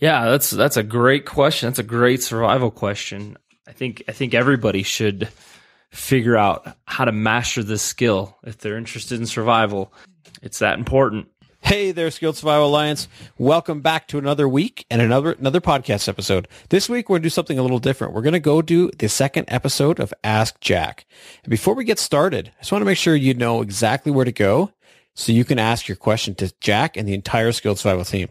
Yeah, that's a great question. That's a great survival question. I think everybody should figure out how to master this skill if they're interested in survival. It's that important. Hey there, Skilled Survival Alliance. Welcome back to another week and another podcast episode. This week, we're going to do something a little different. We're going to go do the second episode of AskJack. And before we get started, I just want to make sure you know exactly where to go so you can ask your question to Jack and the entire Skilled Survival team.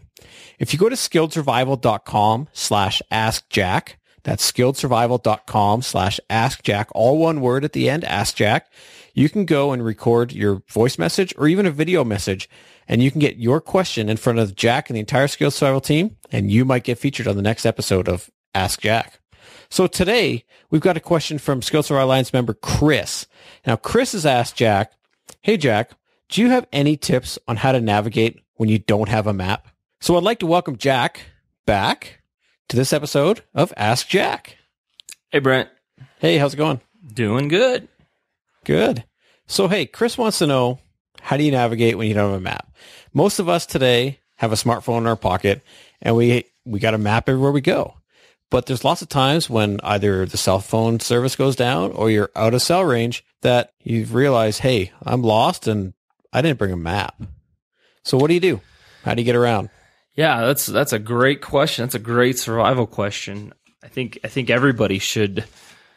If you go to skilledsurvival.com/AskJack, that's skilledsurvival.com/AskJack, all one word at the end, AskJack, you can go and record your voice message or even a video message, and you can get your question in front of Jack and the entire Skilled Survival team, and you might get featured on the next episode of Ask Jack. So today, we've got a question from Skilled Survival Alliance member Chris. Now, Chris has asked Jack, hey, Jack, do you have any tips on how to navigate when you don't have a map? So I'd like to welcome Jack back to this episode of Ask Jack. Hey, Brent. Hey, how's it going? Doing good. Good. So, hey, Chris wants to know, how do you navigate when you don't have a map? Most of us today have a smartphone in our pocket, and we got a map everywhere we go. But there's lots of times when either the cell phone service goes down or you're out of cell range that you realize, hey, I'm lost and I didn't bring a map. So what do you do? How do you get around? Yeah, that's a great question. That's a great survival question. I think everybody should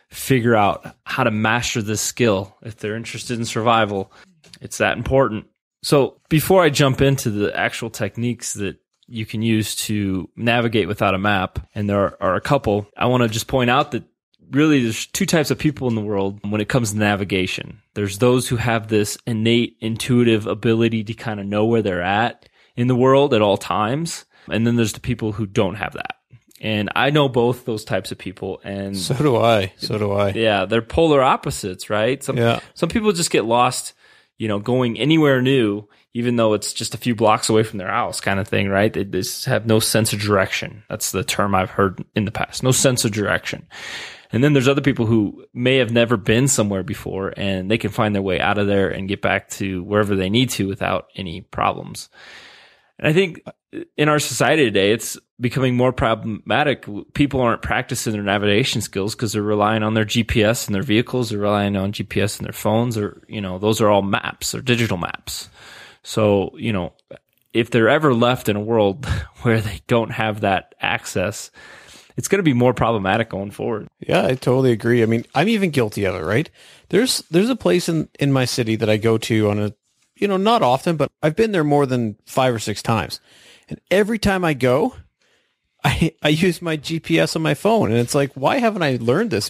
figure out how to master this skill if they're interested in survival. It's that important. So before I jump into the actual techniques that you can use to navigate without a map, and there are a couple, I want to just point out that really there's two types of people in the world when it comes to navigation. There's those who have this innate intuitive ability to kind of know where they're at in the world at all times. And then there's the people who don't have that. And I know both those types of people. And so do I. Yeah, they're polar opposites, right? Some people just get lost, going anywhere new, even though it's just a few blocks away from their house kind of thing, right? They just have no sense of direction. That's the term I've heard in the past. No sense of direction. And then there's other people who may have never been somewhere before, and they can find their way out of there and get back to wherever they need to without any problems. And I think in our society today, it's becoming more problematic. People aren't practicing their navigation skills because they're relying on their GPS in their vehicles. They're relying on GPS in their phones, or, those are all maps or digital maps. So, if they're ever left in a world where they don't have that access, it's going to be more problematic going forward. Yeah, I totally agree. I mean, I'm even guilty of it, right? There's a place in my city that I go to on a, not often, but I've been there more than 5 or 6 times. And every time I go, I use my GPS on my phone. And it's like, why haven't I learned this?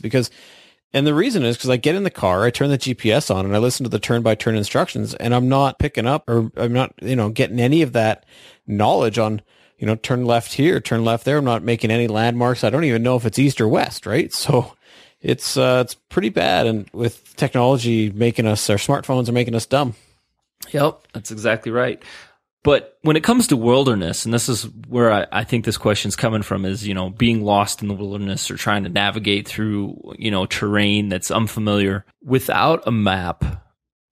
And the reason is because I get in the car, I turn the GPS on, and I listen to the turn-by-turn instructions, and I'm not picking up, or I'm not, getting any of that knowledge on, turn left here, turn left there. I'm not making any landmarks. I don't even know if it's east or west, right? So it's pretty bad. And with technology our smartphones are making us dumb. Yep, that's exactly right. But when it comes to wilderness, and this is where I think this question's coming from, is, being lost in the wilderness or trying to navigate through, terrain that's unfamiliar without a map,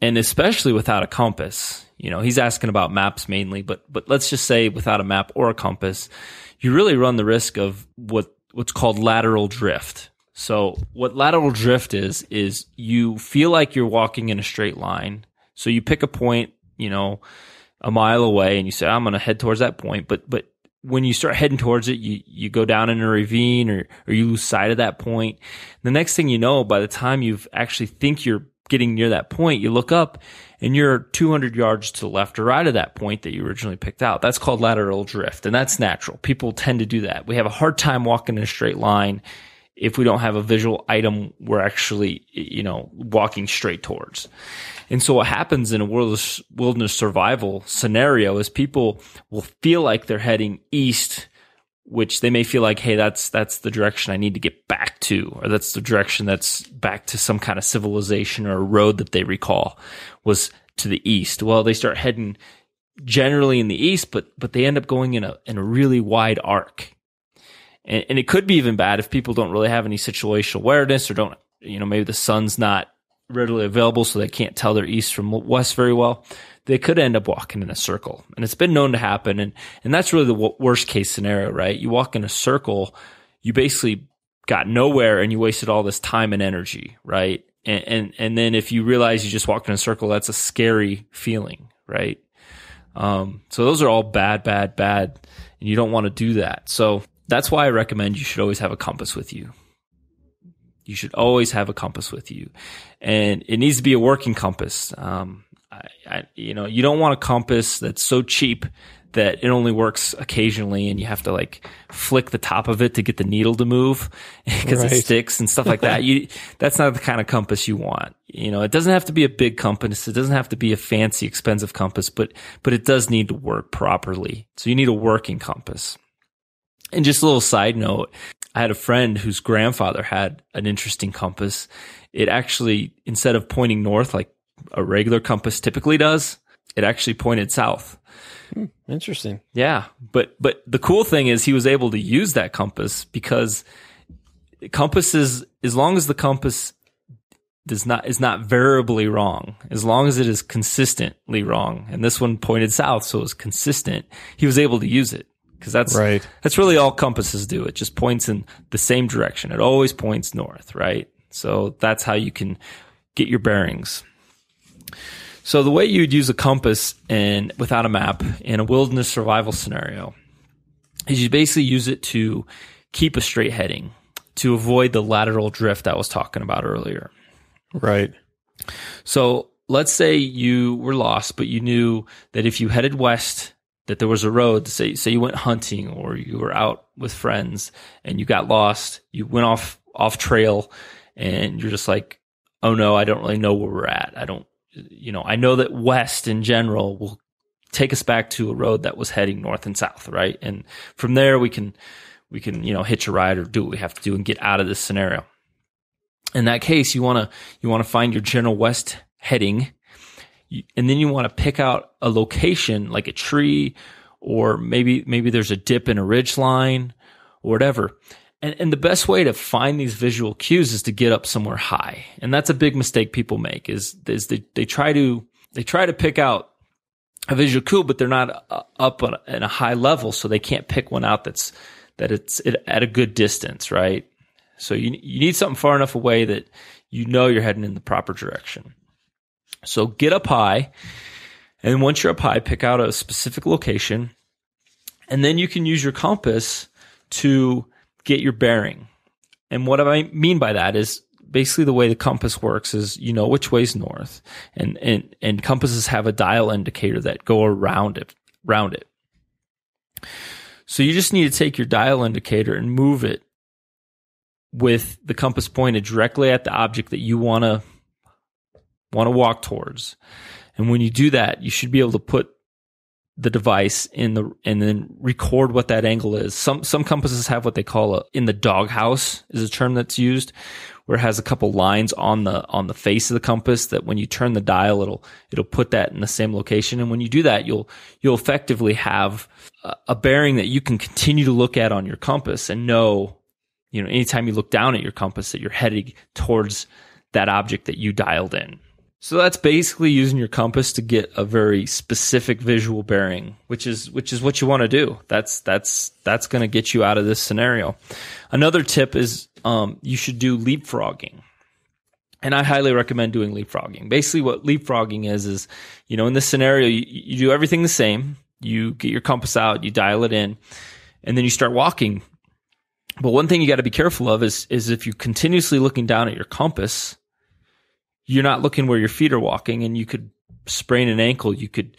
and especially without a compass. He's asking about maps mainly, but let's just say without a map or a compass, you really run the risk of what's called lateral drift. So what lateral drift is you feel like you're walking in a straight line. So you pick a point, a mile away, and you say, I'm going to head towards that point. But when you start heading towards it, you go down in a ravine or you lose sight of that point. The next thing you know, by the time you actually think you're getting near that point, you look up and you're 200 yards to the left or right of that point that you originally picked out. That's called lateral drift, and that's natural. People tend to do that. We have a hard time walking in a straight line if we don't have a visual item we're actually, walking straight towards. And so what happens in a wilderness survival scenario is people will feel like they're heading east, which they may feel like, hey, that's the direction I need to get back to, or that's the direction that's back to some kind of civilization or a road that they recall was to the east. Well, they start heading generally in the east, but they end up going in a really wide arc. And it could be even bad if people don't really have any situational awareness, or don't, maybe the sun's not readily available, so they can't tell their east from west very well. they could end up walking in a circle. And it's been known to happen. And that's really the worst case scenario, right? You walk in a circle, you basically got nowhere and you wasted all this time and energy, right? And then if you realize you just walked in a circle, that's a scary feeling, right? So those are all bad, and you don't want to do that. So that's why I recommend you should always have a compass with you. You should always have a compass with you, and it needs to be a working compass. You don't want a compass that's so cheap that it only works occasionally and you have to like flick the top of it to get the needle to move because it sticks and stuff like that. That's not the kind of compass you want. It doesn't have to be a big compass. It doesn't have to be a fancy, expensive compass, but it does need to work properly. So you need a working compass. And just a little side note, I had a friend whose grandfather had an interesting compass. It actually, instead of pointing north like a regular compass typically does, it actually pointed south. Interesting. Yeah. But the cool thing is he was able to use that compass because compasses, as long as the compass is not variably wrong, as long as it is consistently wrong, and this one pointed south, so it was consistent, he was able to use it. Because that's really all compasses do. It just points in the same direction. It always points north, right? So that's how you can get your bearings. So the way you'd use a compass without a map in a wilderness survival scenario is you basically use it to keep a straight heading, to avoid the lateral drift I was talking about earlier. Right. So let's say you were lost, but you knew that if you headed west, that there was a road, say you went hunting or you were out with friends and you got lost, you went off trail and you're just like, oh no, I don't really know where we're at. I know that west in general will take us back to a road that was heading north and south, right? And from there we can hitch a ride or do what we have to do and get out of this scenario. In that case, you want to find your general west heading. And then you want to pick out a location like a tree, or maybe there's a dip in a ridge line or whatever. And the best way to find these visual cues is to get up somewhere high. And that's a big mistake people make is they try to pick out a visual cue, but they're not up at a high level. So they can't pick one out it's at a good distance, right? So you need something far enough away that you're heading in the proper direction. So get up high, and once you're up high, pick out a specific location, and then you can use your compass to get your bearing. And what I mean by that is basically the way the compass works is which way's north, and compasses have a dial indicator that go around it. So you just need to take your dial indicator and move it with the compass pointed directly at the object that you want to walk towards. And when you do that, you should be able to put the device and then record what that angle is. Some compasses have what they call in the doghouse is a term that's used, where it has a couple lines on the face of the compass that when you turn the dial, it'll put that in the same location. And when you do that, you'll effectively have a bearing that you can continue to look at on your compass and know, anytime you look down at your compass that you're heading towards that object that you dialed in. So that's basically using your compass to get a very specific visual bearing, which is what you want to do. That's going to get you out of this scenario. Another tip is you should do leapfrogging. And I highly recommend doing leapfrogging. Basically what leapfrogging is in this scenario, you do everything the same. You get your compass out, you dial it in, and then you start walking. But one thing you got to be careful of is if you're continuously looking down at your compass, you're not looking where your feet are walking, and you could sprain an ankle. You could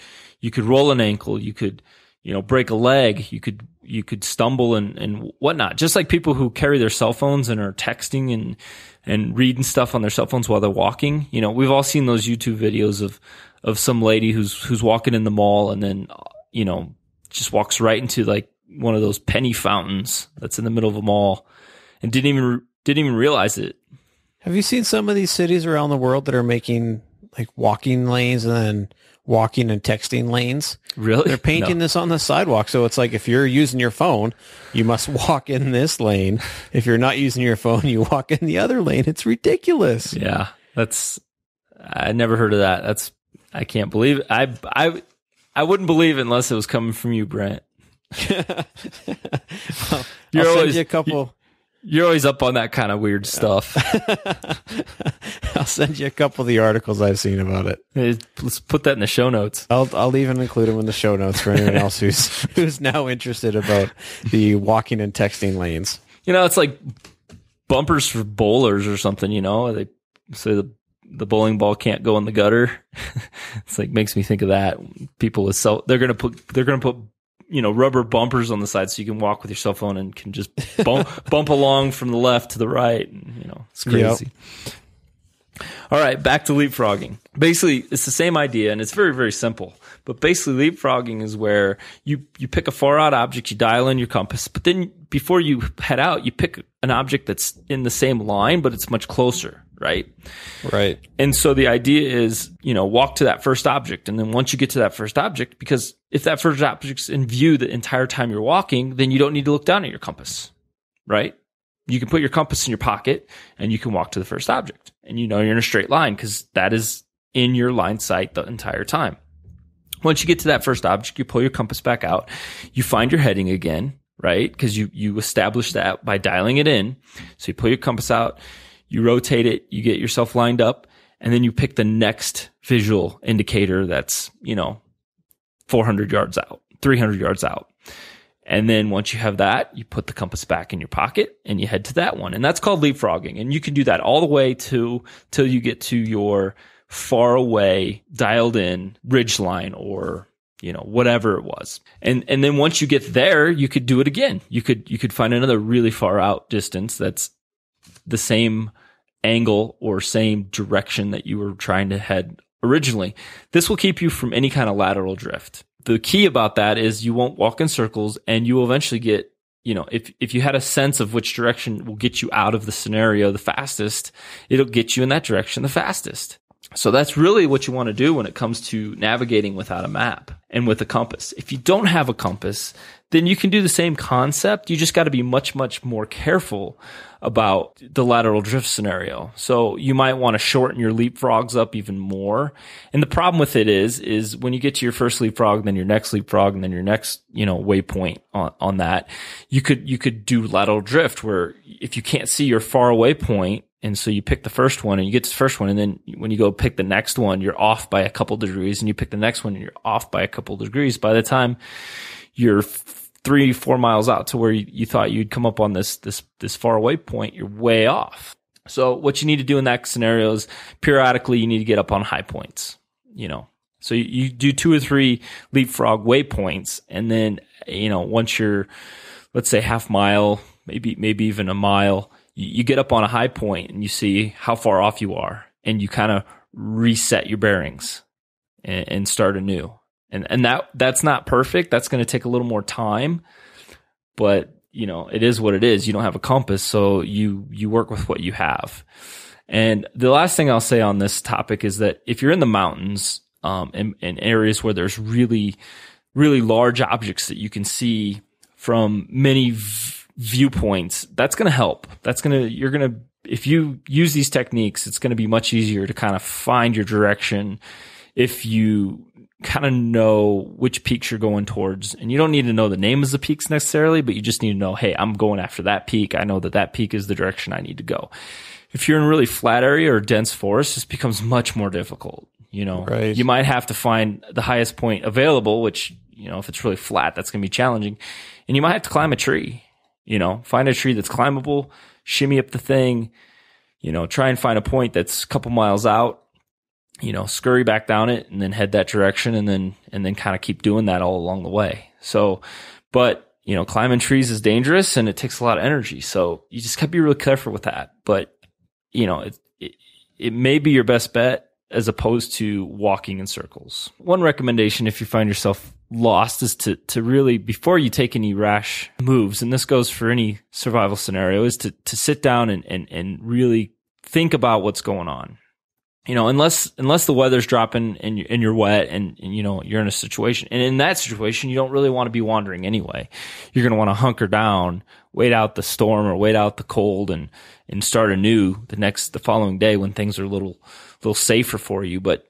roll an ankle. You could, break a leg. You could stumble and whatnot. Just like people who carry their cell phones and are texting and reading stuff on their cell phones while they're walking. We've all seen those YouTube videos of some lady who's walking in the mall and then, just walks right into like one of those penny fountains that's in the middle of a mall and didn't even realize it. Have you seen some of these cities around the world that are making like walking lanes and then walking and texting lanes? Really? They're painting this on the sidewalk. So it's like if you're using your phone, you must walk in this lane. If you're not using your phone, you walk in the other lane. It's ridiculous. Yeah. I never heard of that. I can't believe it. I wouldn't believe it unless it was coming from you, Brent. Well, I'll send you a couple. You're always up on that kind of weird stuff. I'll send you a couple of the articles I've seen about it. Let's put that in the show notes. I'll even include them in the show notes for anyone else who's now interested about the walking and texting lanes. It's like bumpers for bowlers or something. They say the bowling ball can't go in the gutter. It's like makes me think of that. People with they're gonna put rubber bumpers on the side so you can walk with your cell phone and can just bump along from the left to the right. And, it's crazy. Yep. All right, back to leapfrogging. Basically, it's the same idea, and it's very, very simple. But basically, leapfrogging is where you pick a far-out object, you dial in your compass, but then before you head out, you pick an object that's in the same line, but it's much closer, right? Right. And so the idea is, walk to that first object, and then once you get to that first object, because if that first object's in view the entire time you're walking, then you don't need to look down at your compass, right? You can put your compass in your pocket, and you can walk to the first object, and you're in a straight line because that is in your line sight the entire time. Once you get to that first object, you pull your compass back out, you find your heading again, right? Because you establish that by dialing it in. So you pull your compass out, you rotate it, you get yourself lined up, and then you pick the next visual indicator that's, 400 yards out, 300 yards out. And then once you have that, you put the compass back in your pocket and you head to that one. And that's called leapfrogging. And you can do that all the way till you get to your far away dialed in ridge line or, whatever it was. And then once you get there, you could do it again. You could find another really far out distance that's the same angle or same direction that you were trying to head originally. This will keep you from any kind of lateral drift. The key about that is you won't walk in circles, and you will eventually get, if you had a sense of which direction will get you out of the scenario the fastest, it'll get you in that direction the fastest. So that's really what you want to do when it comes to navigating without a map and with a compass. If you don't have a compass, then you can do the same concept. You just got to be much, much more careful about the lateral drift scenario. So you might want to shorten your leapfrogs up even more. And the problem with it is when you get to your first leapfrog, then your next leapfrog, and then your next, waypoint on that, you could do lateral drift where if you can't see your far away point, and so you pick the first one and you get to the first one, and then when you go pick the next one, you're off by a couple degrees, and you pick the next one and you're off by a couple degrees. By the time you're 3-4 miles out to where you thought you'd come up on this far away point, you're way off. So what you need to do in that scenario is periodically you need to get up on high points, So you do 2 or 3 leapfrog waypoints, and then, once you're, let's say half mile, maybe even a mile, you get up on a high point and you see how far off you are, and you kind of reset your bearings and start anew. And that's not perfect. That's going to take a little more time, but it is what it is. You don't have a compass, so you work with what you have. And the last thing I'll say on this topic is that if you're in the mountains, in areas where there's really, really large objects that you can see from many viewpoints, that's going to help. If you use these techniques, it's going to be much easier to kind of find your direction if you kind of know which peaks you're going towards. And you don't need to know the names of the peaks necessarily, but you just need to know, hey, I'm going after that peak. I know that peak is the direction I need to go. If you're in a really flat area or dense forest, this becomes much more difficult. Right. You might have to find the highest point available, which, if it's really flat, that's going to be challenging. And you might have to climb a tree, find a tree that's climbable, shimmy up the thing, try and find a point that's a couple miles out, scurry back down it and then head that direction, and then kind of keep doing that all along the way. So, but, climbing trees is dangerous and it takes a lot of energy. So you just got to be really careful with that. But, it may be your best bet as opposed to walking in circles. One recommendation, if you find yourself lost, is to really, before you take any rash moves, and this goes for any survival scenario, is to sit down and really think about what's going on. Unless the weather's dropping and you're wet and you're in a situation, and in that situation, you don't really want to be wandering anyway. You're going to want to hunker down, wait out the storm or wait out the cold and start anew the following day when things are a little safer for you. But,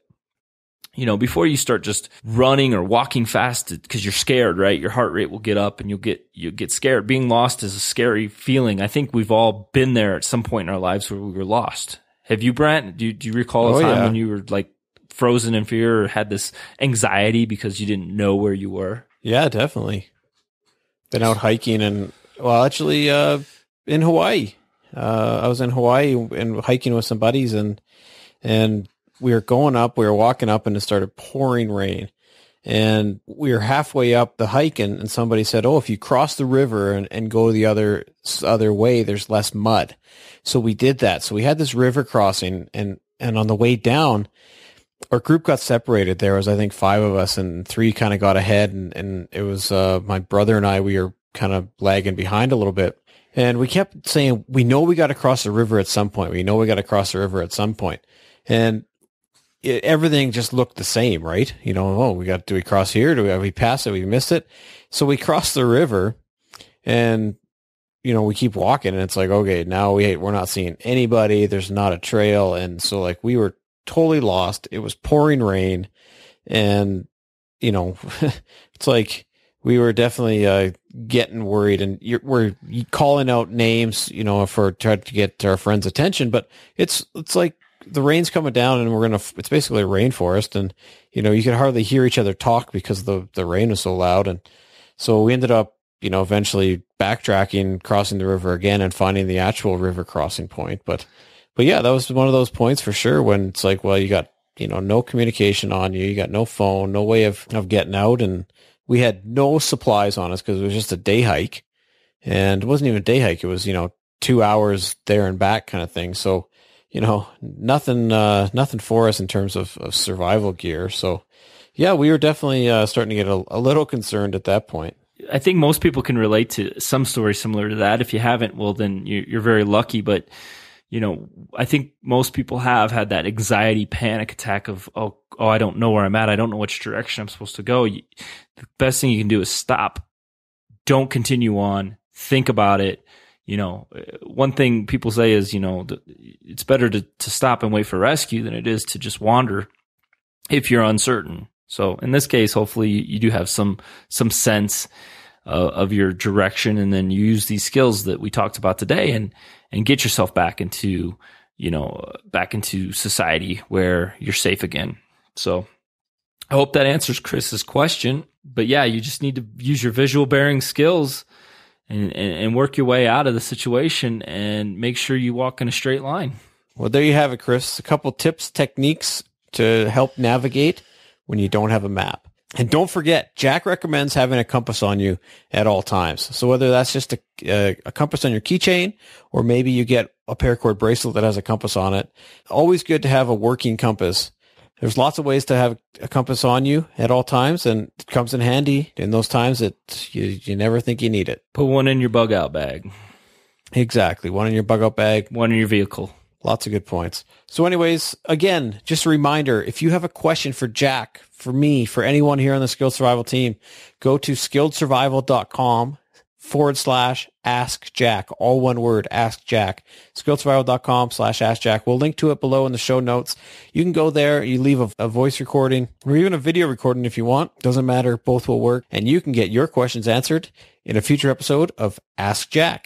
before you start just running or walking fast because you're scared, right? Your heart rate will get up and you'll get scared. Being lost is a scary feeling. I think we've all been there at some point in our lives where we were lost. Have you, Brant? Do you recall a time when you were like frozen in fear or had this anxiety because you didn't know where you were? Yeah, definitely. Been out hiking in Hawaii. I was in Hawaii and hiking with some buddies and we were walking up and it started pouring rain. And we were halfway up the hike and somebody said, oh, if you cross the river and go the other way, there's less mud. So we did that. So we had this river crossing and on the way down, our group got separated. There was, I think, 5 of us and 3 kind of got ahead and it was, my brother and I, we were kind of lagging behind a little bit. And we kept saying, we know we got to cross the river at some point. We know we got to cross the river at some point. And everything just looked the same, right? Do we cross here? Have we passed it? We missed it. So we crossed the river and, we keep walking and it's like, okay, now we're not seeing anybody. There's not a trail. And so like we were totally lost. It was pouring rain and, it's like we were definitely getting worried and we're calling out names, for trying to get our friends' attention, but it's like, the rain's coming down and it's basically a rainforest and, you could hardly hear each other talk because the rain was so loud. And so we ended up, eventually backtracking, crossing the river again and finding the actual river crossing point. But yeah, that was one of those points for sure when it's like, well, you got, no communication on you. You got no phone, no way of getting out. And we had no supplies on us because it was just a day hike and it wasn't even a day hike. It was, 2 hours there and back kind of thing. So, nothing for us in terms of survival gear. So yeah, we were definitely starting to get a little concerned at that point. I think most people can relate to some story similar to that. If you haven't, well, then you're very lucky. But, I think most people have had that anxiety panic attack of, oh, I don't know where I'm at. I don't know which direction I'm supposed to go. The best thing you can do is stop. Don't continue on. Think about it. One thing people say is, it's better to stop and wait for rescue than it is to just wander if you're uncertain. So in this case, hopefully you do have some sense of your direction and then you use these skills that we talked about today and get yourself back into society where you're safe again. So I hope that answers Chris's question. But yeah, you just need to use your visual bearing skills and work your way out of the situation and make sure you walk in a straight line. Well, there you have it, Chris. A couple tips, techniques to help navigate when you don't have a map. And don't forget, Jack recommends having a compass on you at all times. So whether that's just a compass on your keychain or maybe you get a paracord bracelet that has a compass on it, always good to have a working compass. There's lots of ways to have a compass on you at all times, and it comes in handy in those times that you never think you need it. Put one in your bug out bag. Exactly. One in your bug out bag. One in your vehicle. Lots of good points. So anyways, again, just a reminder, if you have a question for Jack, for me, for anyone here on the Skilled Survival team, go to skilledsurvival.com/AskJack. All one word, AskJack. skilledsurvival.com/AskJack. We'll link to it below in the show notes. You can go there, you leave a voice recording or even a video recording if you want. Doesn't matter. Both will work. And you can get your questions answered in a future episode of Ask Jack.